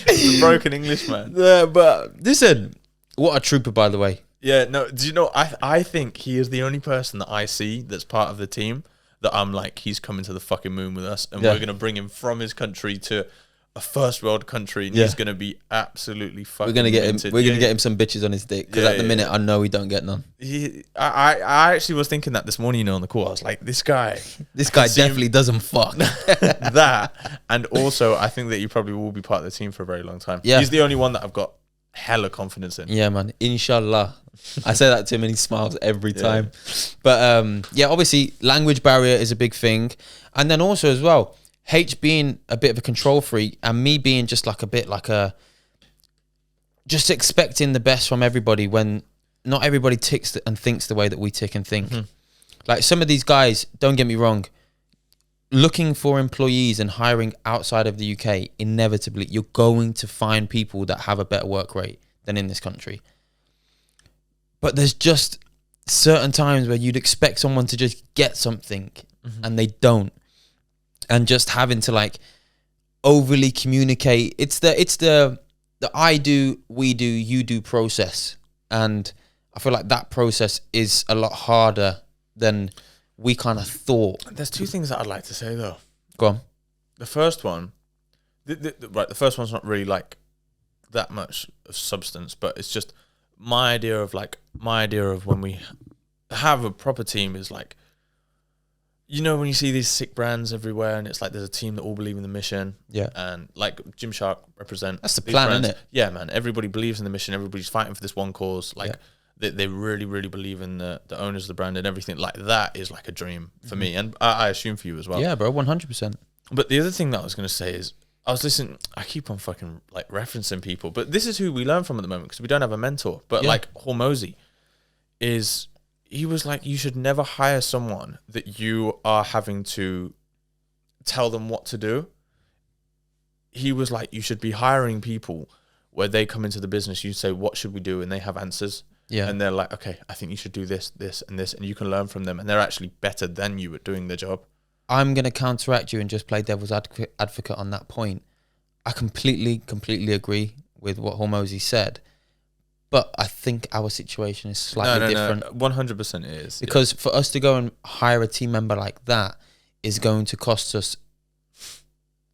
a broken English, man. But listen, what a trooper, by the way. Yeah, no, do you know, I think he is the only person that I see that's part of the team that I'm like, he's coming to the fucking moon with us, and we're going to bring him from his country to a first world country, and he's going to be absolutely fucking We're going to get him. We're going to get him some bitches on his dick, because at the minute I know he don't get none. I actually was thinking that this morning, on the call. I was like, this guy definitely doesn't fuck. That, and also I think that he probably will be part of the team for a very long time. Yeah, he's the only one that I've got hella confidence in. Yeah, man. Inshallah. I say that to him and he smiles every time. But obviously language barrier is a big thing, and then also as well, H being a bit of a control freak and me being just like a bit like just expecting the best from everybody when not everybody ticks and thinks the way that we tick and think. Like some of these guys, don't get me wrong, looking for employees and hiring outside of the UK, inevitably you're going to find people that have a better work rate than in this country. But there's just certain times where you'd expect someone to just get something and they don't, and just having to like overly communicate. It's the I do, we do, you do process, and I feel like that process is a lot harder than we kind of thought. There's two things that I'd like to say though. Go on. The first one, the first one's not really like that much of substance, but it's just my idea of when we have a proper team is like, you know, when you see these sick brands everywhere and it's like there's a team that all believe in the mission. Yeah. And like Gymshark represent. That's the plan, brands. isn't it? Yeah, man. Everybody believes in the mission. Everybody's fighting for this one cause. Like they really, really believe in the owners of the brand and everything. Like that is like a dream for me. And I assume for you as well. Yeah, bro, 100%. But the other thing that I was going to say is I was listening. I keep on fucking like referencing people, but this is who we learn from at the moment because we don't have a mentor. But like Hormozy he was like, you should never hire someone that you are having to tell them what to do. He was like, you should be hiring people where they come into the business, you say, what should we do? And they have answers. Yeah. And they're like, okay, I think you should do this, this, and this. And you can learn from them. And they're actually better than you at doing their job. I'm going to counteract you and just play devil's advocate on that point. I completely agree with what Hormozy said. But I think our situation is slightly different. No, 100% it is. Because for us to go and hire a team member like that is going to cost us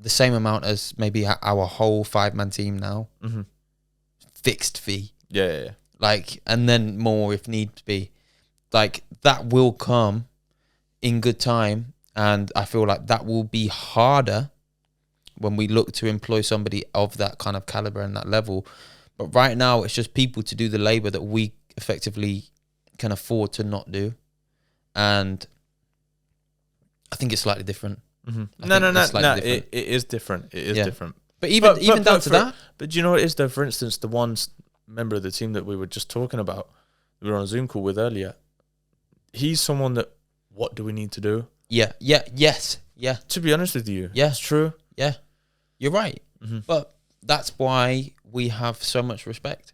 the same amount as maybe our whole 5-man team now. Mm-hmm. Fixed fee. Yeah. Like, and then more if need be. Like, that will come in good time. And I feel like that will be harder when we look to employ somebody of that kind of caliber and that level. But right now, it's just people to do the labor that we effectively can afford to not do. And I think it's slightly different. Mm-hmm. No. It is different. It is different. But even down to that. But do you know what it is though? For instance, the one member of the team that we were just talking about, we were on a Zoom call with earlier. He's someone that, what do we need to do? Yes. To be honest with you. Yeah. It's true. Yeah. You're right. Mm-hmm. But that's why we have so much respect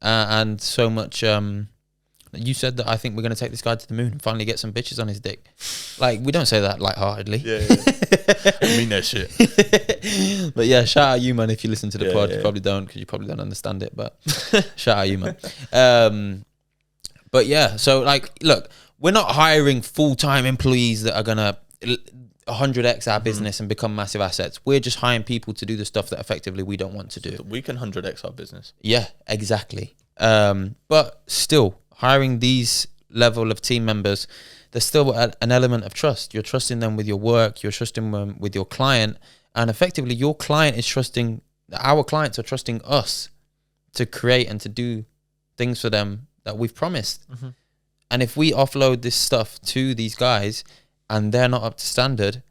and so much. You said that I think we're going to take this guy to the moon and finally get some bitches on his dick. Like, we don't say that lightheartedly. Yeah. I mean that shit. But yeah, shout out you, man. If you listen to the pod, you probably don't because you probably don't understand it. But shout out you, man. But yeah, so like, look, we're not hiring full-time employees that are gonna 100x our business and become massive assets. We're just hiring people to do the stuff that effectively we don't want to do. We can 100x our business. Yeah, exactly. But still, hiring these level of team members, there's still an element of trust. You're trusting them with your work. You're trusting them with your client. And effectively, your client is trusting, our clients are trusting us to create and to do things for them that we've promised. Mm-hmm. And if we offload this stuff to these guys and they're not up to standard,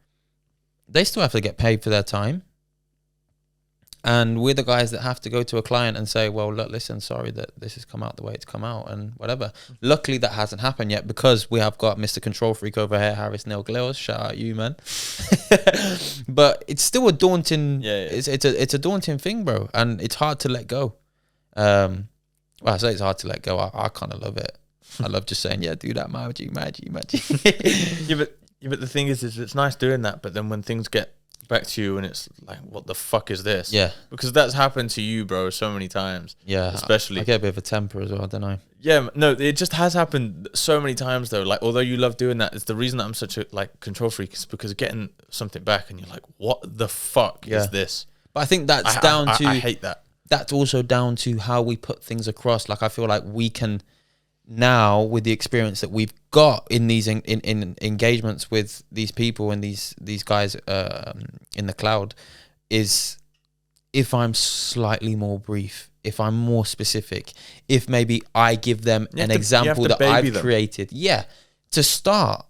they still have to get paid for their time. And we're the guys that have to go to a client and say, well, look, listen, sorry that this has come out the way it's come out and whatever. Luckily, that hasn't happened yet because we have got Mr. Control Freak over here, Harris Neil Glills. Shout out you, man. But it's still a daunting, it's a daunting thing, bro. And it's hard to let go. Well, I say it's hard to let go. I kind of love it. I love just saying, yeah, do that, magic. But the thing is it's nice doing that. But then when things get back to you and it's like, what the fuck is this? Yeah. Because that's happened to you, bro, so many times. Yeah. Especially. I get a bit of a temper as well, I don't know. Yeah, no, it just has happened so many times though. Like, although you love doing that, it's the reason that I'm such a like control freak is because getting something back and you're like, what the fuck is this? But I think that's I hate that. That's also down to how we put things across. Like, I feel like we can now, with the experience that we've got in these in engagements with these people and these guys in the cloud, is if I'm slightly more brief, if I'm more specific, if maybe I give them an example that I've created. Yeah, to start.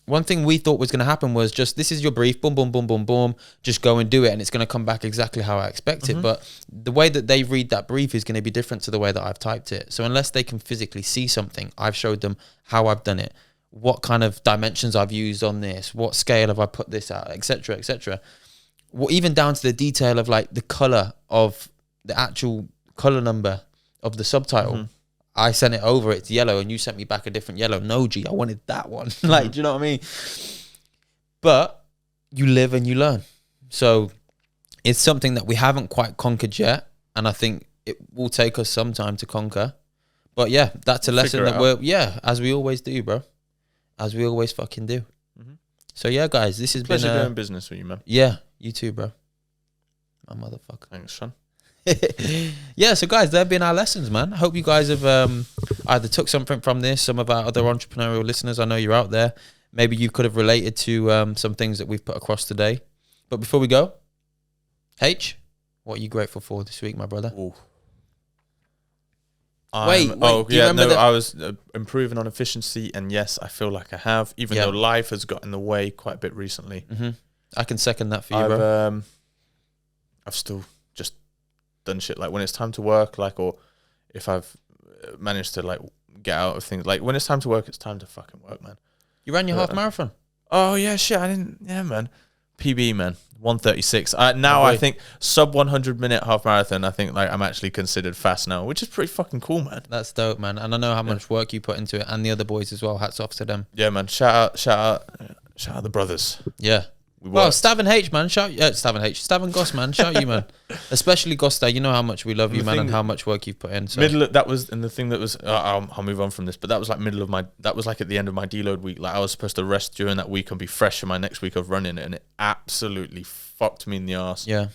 One thing we thought was going to happen was just, this is your brief, boom, boom, boom, boom, boom, just go and do it, and it's going to come back exactly how I expect it. But the way that they read that brief is going to be different to the way that I've typed it. So unless they can physically see something, I've showed them how I've done it, what kind of dimensions I've used on this, what scale have I put this at, etc., etc. Well, even down to the detail of like the color of the actual color number of the subtitle. I sent it over, it's yellow, and you sent me back a different yellow. No, G, I wanted that one. Like, do you know what I mean? But you live and you learn. So it's something that we haven't quite conquered yet, and I think it will take us some time to conquer. But yeah, that's a lesson that as we always do, bro. As we always fucking do. So yeah, guys, this has Pleasure been doing business with you, man. Yeah, you too, bro. My motherfucker. Thanks, son. Yeah, so guys, they've been our lessons, man. I hope you guys have either took something from this. Some of our other entrepreneurial listeners, I know you're out there. Maybe you could have related to some things that we've put across today. But before we go, H, what are you grateful for this week, my brother? Ooh. Wait, I was improving on efficiency, and yes, I feel like I have, even though life has got in the way quite a bit recently. I can second that for you, bro. I've still just done shit, like when it's time to work, like, or if I've managed to like get out of things, like when it's time to work, it's time to fucking work, man. You ran your half marathon? Oh yeah, shit, I didn't. Yeah, man. PB, man, 1:36. I think sub 100-minute half marathon. I think like I'm actually considered fast now, which is pretty fucking cool, man. That's dope, man. And I know how much work you put into it, and the other boys as well. Hats off to them. Yeah, man. Shout out the brothers. Yeah. Well, Stav and H, man. Stav and Goss, man. Shout you, man. Especially Gosta. You know how much we love you, man, and how much work you've put in. So. The thing that was, I'll move on from this, but that was like that was like at the end of my deload week. Like I was supposed to rest during that week and be fresh for my next week of running, and it absolutely fucked me in the arse. Yeah.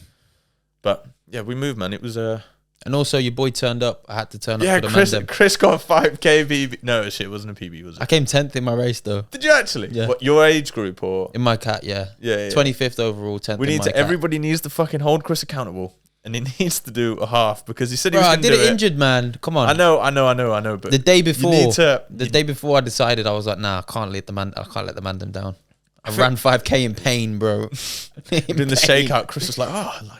But yeah, we moved, man. It was And also, your boy turned up. I had to turn up for the Chris got 5K PB. No, shit, it wasn't a PB, was it? I came 10th in my race, though. Did you actually? Yeah. What, your age group or? In my cat, yeah. Yeah. 25th overall, 10th Everybody needs to fucking hold Chris accountable. And he needs to do a half because he said he was going to do it. I did it injured, man. Come on. I know. But the day before I decided, I was like, nah, I can't let the man down. I ran 5K in pain, bro. Doing the shakeout, Chris was like,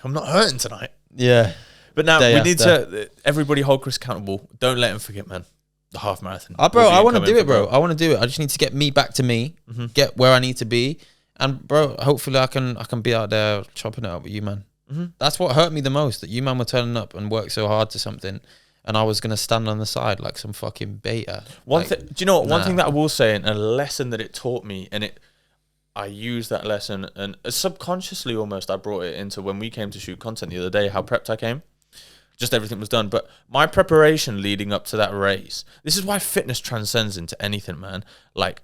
I'm not hurting tonight. Yeah. But now we need to everybody hold Chris accountable. Don't let him forget, man. The half marathon. Bro, I want to do it, bro. I want to do it. I just need to get me back to me, get where I need to be, and bro, hopefully I can be out there chopping it up with you, man. That's what hurt me the most. That you, man, were turning up and worked so hard to something, and I was gonna stand on the side like some fucking beta. Do you know what? One thing that I will say, and a lesson that it taught me, and I used that lesson, and subconsciously almost I brought it into when we came to shoot content the other day. How prepped I came. Just everything was done. But my preparation leading up to that race, this is why fitness transcends into anything, man. Like,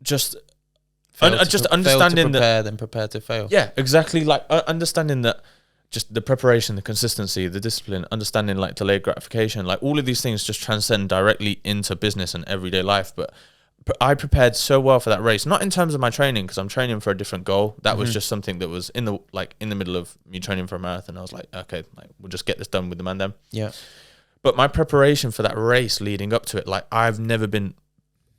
just understanding that. Then prepare to fail. Yeah, exactly. Like, understanding that just the preparation, the consistency, the discipline, understanding like delayed gratification, like all of these things just transcend directly into business and everyday life. But I prepared so well for that race, not in terms of my training, because I'm training for a different goal. That was just something that was in the middle of me training for a marathon. I was like, okay, like, we'll just get this done with the man then. Yeah. But my preparation for that race leading up to it, like I've never been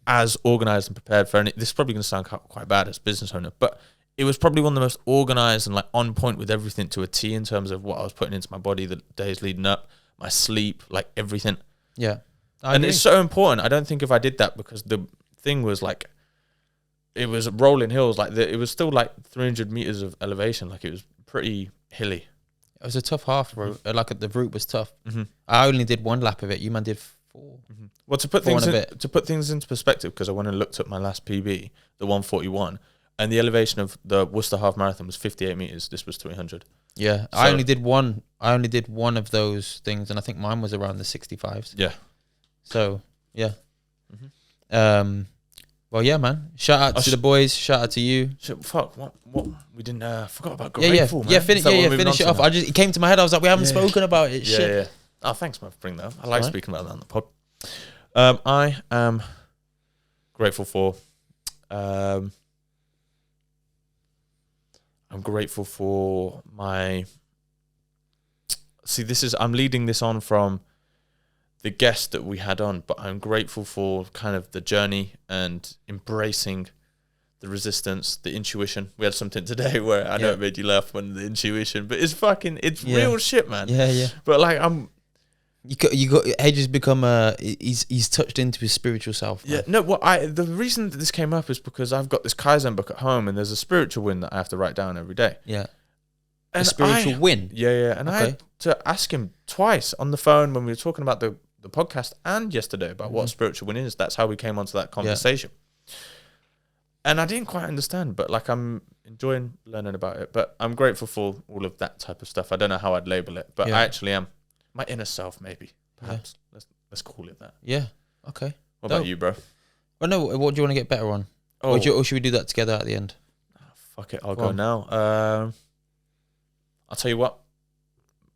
as organized and prepared for any. This is probably going to sound quite bad as a business owner, but it was probably one of the most organized and like on point with everything to a T in terms of what I was putting into my body the days leading up, my sleep, like everything. Yeah. And it's so important. I don't think if I did that, because the thing was like, it was rolling hills, like it was still like 300 meters of elevation, like it was pretty hilly. It was a tough half route. Like the route was tough. I only did one lap of it. You man did 4. Well, to put things into perspective, because I went and looked at my last PB, the 141, and the elevation of the Worcester half marathon was 58 meters. This was 300. Yeah, so, I only did one of those things, and I think mine was around the 65s. Yeah. So yeah. Well, yeah, man. Shout out to the boys. Shout out to you. Fuck. What? We didn't. Forgot about grateful, man. Finish it off. It came to my head. I was like, we haven't spoken about it. Yeah, shit. Yeah. Oh, thanks, man, for bringing that up. I like speaking about that on the pod. I am grateful for. I'm grateful for my. See, I'm leading this on from the guest that we had on, but I'm grateful for kind of the journey and embracing the resistance, the intuition. We had something today where I know it made you laugh when the intuition, but it's real shit, man. Yeah. But like You got Hedge has become he's touched into his spiritual self. Man. Yeah, no. The reason that this came up is because I've got this Kaizen book at home, and there's a spiritual win that I have to write down every day. Yeah, and a spiritual win. Yeah, and I had to ask him twice on the phone when we were talking about the podcast and yesterday about what spiritual win is. That's how we came onto that conversation. Yeah. And I didn't quite understand, but like I'm enjoying learning about it. But I'm grateful for all of that type of stuff. I don't know how I'd label it, but I actually am. My inner self, maybe, perhaps. Yeah. Let's call it that. Yeah. Okay. What about you, bro? Well, no. What do you want to get better on? Or should we do that together at the end? Oh, fuck it. I'll go now. I'll tell you what.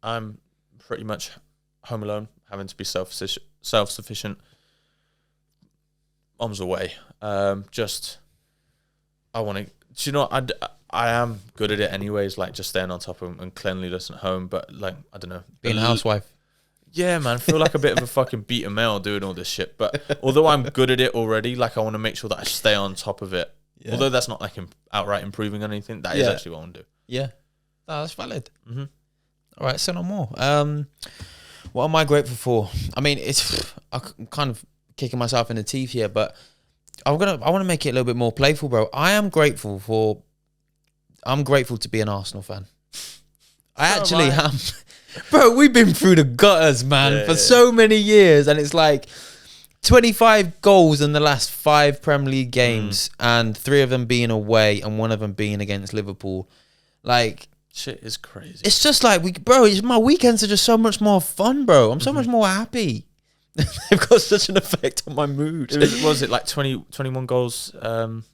I'm pretty much home alone, having to be self-sufficient. Mom's away. I want to. Do you know? I am good at it anyways, like just staying on top of and cleanliness at home. But like, I don't know, being a housewife. Yeah, man, I feel like a bit of a fucking beta male doing all this shit. But although I'm good at it already, like I want to make sure that I stay on top of it. Yeah. Although that's not like outright improving on anything, that is actually what I want to do. Yeah, that's valid. Mm-hmm. All right, say no more. What am I grateful for? I mean, I'm kind of kicking myself in the teeth here, but I want to make it a little bit more playful, bro. I'm grateful to be an Arsenal fan. I actually am. Bro, we've been through the gutters, man, for so many years, and it's like 25 goals in the last 5 Premier League games, and 3 of them being away, and 1 of them being against Liverpool. Like, shit is crazy. It's just like my weekends are just so much more fun, bro. I'm so much more happy. They've got such an effect on my mood. Was it like 21 goals? 25,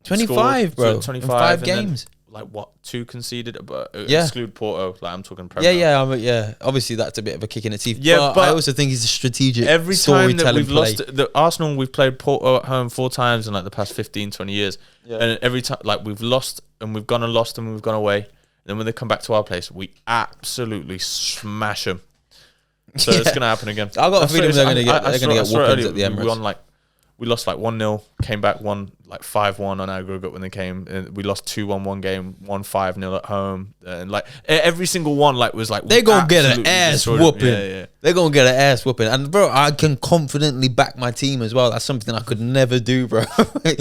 scored, bro. 25 in 5 games. Like what? 2 conceded, but exclude Porto. Like I'm talking Premier. Yeah. Obviously, that's a bit of a kick in the teeth. Yeah, but I also think he's a strategic. Every time that we've lost, the Arsenal, we've played Porto at home 4 times in like the past 15, 20 years, and every time like we've lost and we've gone and lost and we've gone away, and then when they come back to our place, we absolutely smash them. So it's gonna happen again. I got a feeling they're gonna get whoopings at the Emirates. We lost like 1-0, came back 5-1 on aggregate when they came. And we lost 2-1 one game, 1-5-0 at home, and like every single one was like they're gonna get an ass whooping. Yeah. They're gonna get an ass whooping, and bro, I can confidently back my team as well. That's something I could never do, bro.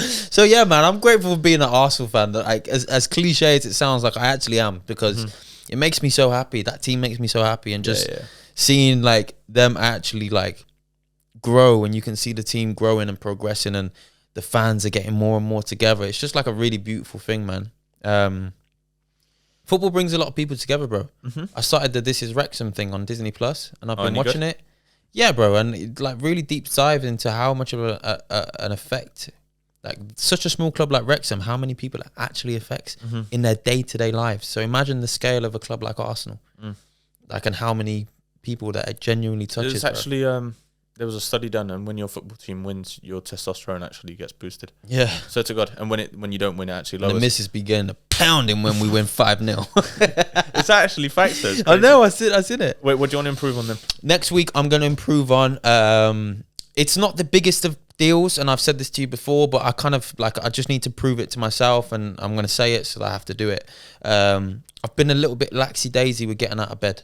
So yeah, man, I'm grateful for being an Arsenal fan. That like as cliche as it sounds, like I actually am, because it makes me so happy. That team makes me so happy, and just seeing like them actually like grow, and you can see the team growing and progressing, and the fans are getting more and more together. It's just like a really beautiful thing, man. Football brings a lot of people together, bro. I started the This Is Wrexham thing on Disney Plus, and I've been watching it. Yeah, bro, and it, like really deep dive into how much of an effect, like such a small club like Wrexham, how many people it actually affects in their day-to-day lives. So imagine the scale of a club like Arsenal, like, and how many people that it genuinely touches. It's actually there was a study done, and when your football team wins, your testosterone actually gets boosted. Yeah. So to God, and when you don't win, it actually lowers. The missus be getting a pounding when we win 5-0. It's actually facts, though. I know, I seen it. Wait, what do you want to improve on then? Next week, I'm going to improve on. It's not the biggest of deals, and I've said this to you before, but I just need to prove it to myself, and I'm going to say it, so that I have to do it. I've been a little bit laxy-daisy with getting out of bed.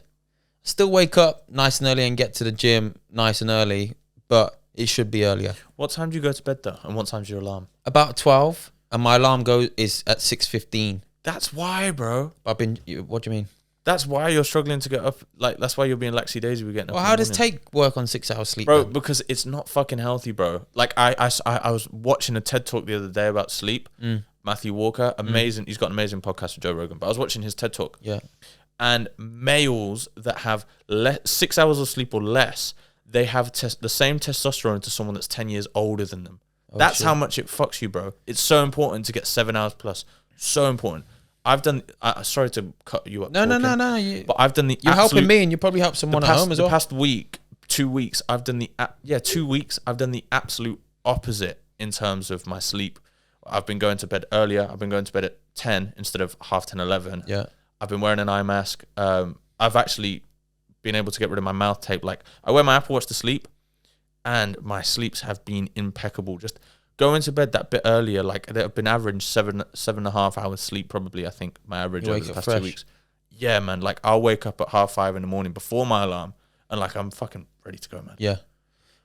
Still wake up nice and early and get to the gym nice and early, but it should be earlier. What time do you go to bed though? And what time's your alarm? About 12, and my alarm is at 6:15. That's why, bro. What do you mean? That's why you're struggling to get up. Like, that's why you're being laxy-daisy with getting up. Well, how does take work on 6 hours sleep, bro? Man? Because it's not fucking healthy, bro. Like, I was watching a TED talk the other day about sleep. Matthew Walker, amazing. He's got an amazing podcast with Joe Rogan. But I was watching his TED talk. Yeah. And males that have 6 hours of sleep or less, they have the same testosterone to someone that's 10 years older than them. That's how much it fucks you, bro. It's so important to get 7 hours plus. So important. I've done. Sorry to cut you up. No. But I've done the. You're helping me, and you probably help someone at home as well. The past week, 2 weeks, I've done the. 2 weeks, I've done the absolute opposite in terms of my sleep. I've been going to bed earlier. I've been going to bed at 10 instead of 10:30, 11. Yeah. I've been wearing an eye mask. I've actually been able to get rid of my mouth tape. Like, I wear my Apple Watch to sleep, and my sleeps have been impeccable. Just going to bed that bit earlier, like, they've been average 7.5 hours sleep, probably, I think, my average over the past 2 weeks. Yeah, man. Like, I'll wake up at 5:30 in the morning before my alarm, and like, I'm fucking ready to go, man. Yeah.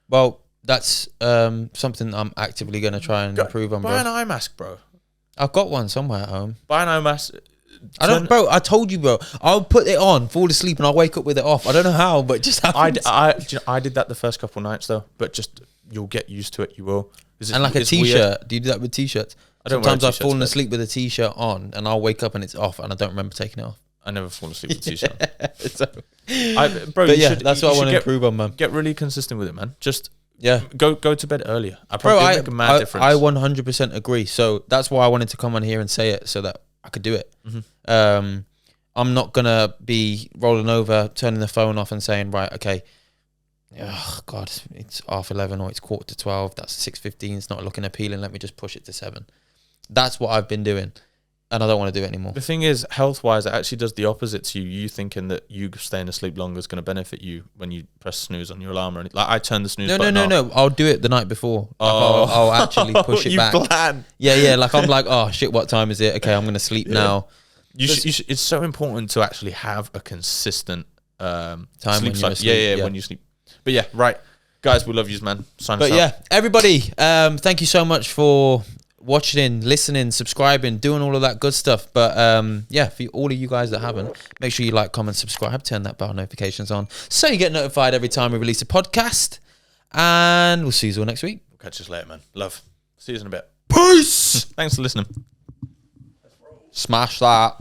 Well, that's something I'm actively going to try and improve on, bro. Buy an eye mask, bro. I've got one somewhere at home. Buy an eye mask. Bro, I told you, bro. I'll put it on, fall asleep, and I'll wake up with it off. I don't know how, but just happens. I did that the first couple nights, though. But just, you'll get used to it. You will. And like a t-shirt. Weird. Do you do that with t-shirts? Sometimes I've fallen asleep with a t-shirt on, and I'll wake up and it's off, and I don't remember taking it off. I never fall asleep with a t-shirt on. So, bro, that's what I want to improve on, man. Get really consistent with it, man. Just Yeah. Go to bed earlier. I probably make a mad difference. I 100% agree. So that's why I wanted to come on here and say it so that I could do it. Mm-hmm. I'm not going to be rolling over, turning the phone off and saying, right, okay, oh God, it's 11:30 or it's 11:45. That's 6:15. It's not looking appealing. Let me just push it to 7. That's what I've been doing. And I don't want to do it anymore. The thing is, health-wise, it actually does the opposite to you. You thinking that you staying asleep longer is going to benefit you when you press snooze on your alarm or anything. Like, I turn the snooze button off. No. I'll do it the night before. Like I'll actually push it back. You plan. Yeah. Like, I'm like, oh, shit, what time is it? Okay, I'm going to sleep now. You should, it's so important to actually have a consistent time sleep when you're asleep. Yeah, when you sleep. But yeah, right. Guys, we love you, man. Sign us out. Everybody, thank you so much for watching, listening, subscribing, doing all of that good stuff. But for all of you guys that haven't, make sure you like, comment, subscribe, turn that bell notifications on so you get notified every time we release a podcast. And we'll see you all next week. We'll catch us later, man. Love. See you in a bit. Peace. Thanks for listening. Smash that.